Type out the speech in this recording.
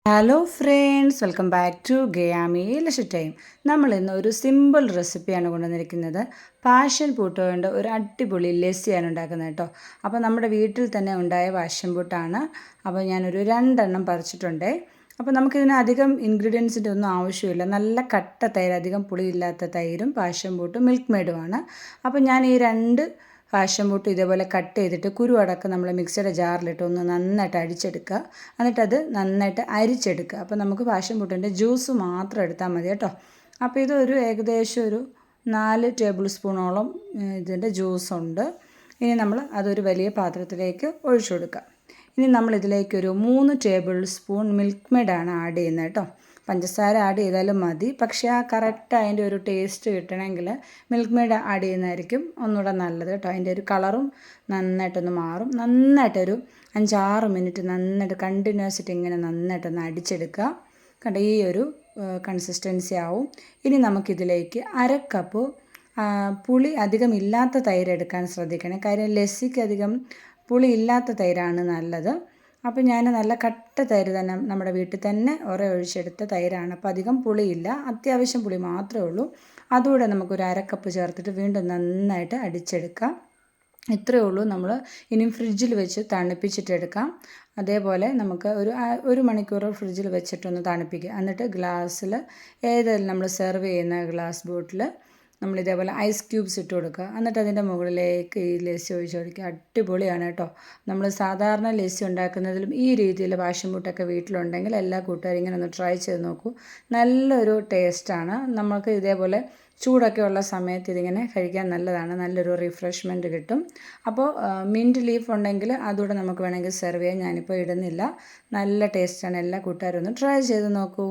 Hello friends, welcome back to ഗയാമി ലഷ് time. നമ്മൾ ഇന്ന് ഒരു സിമ്പിൾ റെസിപ്പിയാണ് കൊണ്ടുവന്നിരിക്കുന്നത്. പാഷൻ പൂട്ട് കൊണ്ട് ഒരു അടിപൊളി ലസ്സിയാണ് ഉണ്ടാക്കുന്നത് കേട്ടോ. അപ്പോൾ നമ്മുടെ വീട്ടിൽ തന്നെ ഉണ്ടായ പാഷൻ പൂട്ടാണ്. അപ്പോൾ ഞാനൊരു 2 പറിച്ചിട്ടുണ്ട്. അപ്പോൾ നമുക്കിതിന് അധികം ഇൻഗ്രീഡിയൻസിൻ്റെ ഒന്നും ആവശ്യമില്ല. നല്ല കട്ട തൈര്, അധികം പുളിയില്ലാത്ത തൈരും പാഷൻ പൂട്ടും മിൽക്ക് മെയ്ഡുമാണ്. അപ്പോൾ ഞാൻ ഈ 2 പാഷൻ പൂട്ട് ഇതേപോലെ കട്ട് ചെയ്തിട്ട് കുരു അടക്കം നമ്മൾ മിക്സിയുടെ ജാറിലിട്ട് ഒന്ന് നന്നായിട്ട് അടിച്ചെടുക്കുക. എന്നിട്ടത് നന്നായിട്ട് അരിച്ചെടുക്കുക. അപ്പോൾ നമുക്ക് പാഷൻ പൂട്ടിൻ്റെ ജ്യൂസ് മാത്രം എടുത്താൽ മതി കേട്ടോ. അപ്പോൾ ഇതൊരു ഏകദേശം ഒരു 4 ടേബിൾ സ്പൂണോളം ഇതിൻ്റെ ജ്യൂസുണ്ട്. ഇനി നമ്മൾ അതൊരു വലിയ പാത്രത്തിലേക്ക് ഒഴിച്ചു കൊടുക്കുക. ഇനി നമ്മളിതിലേക്കൊരു 3 ടേബിൾ സ്പൂൺ മിൽക്ക് മെയ്ഡാണ് ആഡ് ചെയ്യുന്നത് കേട്ടോ. പഞ്ചസാര ആഡ് ചെയ്താലും മതി, പക്ഷേ ആ കറക്റ്റ് അതിൻ്റെ ഒരു ടേസ്റ്റ് കിട്ടണമെങ്കിൽ മിൽക്ക് മെയ്ഡ് ആഡ് ചെയ്യുന്നതായിരിക്കും ഒന്നുകൂടെ നല്ലത് കേട്ടോ. അതിൻ്റെ ഒരു കളറും നന്നായിട്ടൊന്ന് മാറും. നന്നായിട്ടൊരു 5-6 മിനിറ്റ് നന്നായിട്ട് കണ്ടിന്യൂസിറ്റി ഇങ്ങനെ നന്നായിട്ടൊന്ന് അടിച്ചെടുക്കുക. കണ്ട ഈ ഒരു കൺസിസ്റ്റൻസി ആവും. ഇനി നമുക്കിതിലേക്ക് 1/2 കപ്പ് പുളി അധികം ഇല്ലാത്ത തൈര് എടുക്കാൻ ശ്രദ്ധിക്കണം. കാര്യം ലസ്സിക്ക് അധികം പുളി ഇല്ലാത്ത തൈരാണ് നല്ലത്. അപ്പോൾ ഞാൻ നല്ല കട്ട തൈര് തന്നെ നമ്മുടെ വീട്ടിൽ തന്നെ ഒഴിച്ചെടുത്ത തൈരാണ്. അപ്പോൾ അധികം പുളിയില്ല, അത്യാവശ്യം പുളി മാത്രമേ ഉള്ളൂ. അതുകൂടെ നമുക്കൊരു 1/2 കപ്പ് ചേർത്തിട്ട് വീണ്ടും നന്നായിട്ട് അടിച്ചെടുക്കാം. ഇത്രയേ ഉള്ളൂ. നമ്മൾ ഇനിയും ഫ്രിഡ്ജിൽ വെച്ച് തണുപ്പിച്ചിട്ടെടുക്കാം. അതേപോലെ നമുക്ക് ഒരു മണിക്കൂർ ഫ്രിഡ്ജിൽ വെച്ചിട്ടൊന്ന് തണുപ്പിക്കുക. എന്നിട്ട് ഗ്ലാസ്സിൽ ഏതെങ്കിലും നമ്മൾ സെർവ് ചെയ്യുന്ന ഗ്ലാസ് ബോട്ടിൽ നമ്മളിതേപോലെ ഐസ് ക്യൂബ്സ് ഇട്ട് കൊടുക്കുക. എന്നിട്ട് അതിൻ്റെ മുകളിലേക്ക് ഈ ലസ്സി ഒഴിച്ച് കൊടുക്കുക. അടിപൊളിയാണ് കേട്ടോ. നമ്മൾ സാധാരണ ലസ്സി ഉണ്ടാക്കുന്നതിലും ഈ രീതിയിൽ പാഷൻ പൂട്ടൊക്കെ വീട്ടിലുണ്ടെങ്കിൽ എല്ലാ കൂട്ടുകാരും ഇങ്ങനെ ഒന്ന് ട്രൈ ചെയ്ത് നോക്കൂ. നല്ലൊരു ടേസ്റ്റാണ്. നമുക്ക് ഇതേപോലെ ചൂടൊക്കെ ഉള്ള സമയത്ത് ഇതിങ്ങനെ കഴിക്കാൻ നല്ലതാണ്. നല്ലൊരു റിഫ്രഷ്മെൻറ്റ് കിട്ടും. അപ്പോൾ മിൻറ്റ് ലീഫ് ഉണ്ടെങ്കിൽ അതുകൂടെ നമുക്ക് വേണമെങ്കിൽ സെർവ് ചെയ്യാം. ഞാനിപ്പോൾ ഇടുന്നില്ല. നല്ല ടേസ്റ്റാണ്. എല്ലാ കൂട്ടുകാരും ഒന്ന് ട്രൈ ചെയ്ത് നോക്കൂ.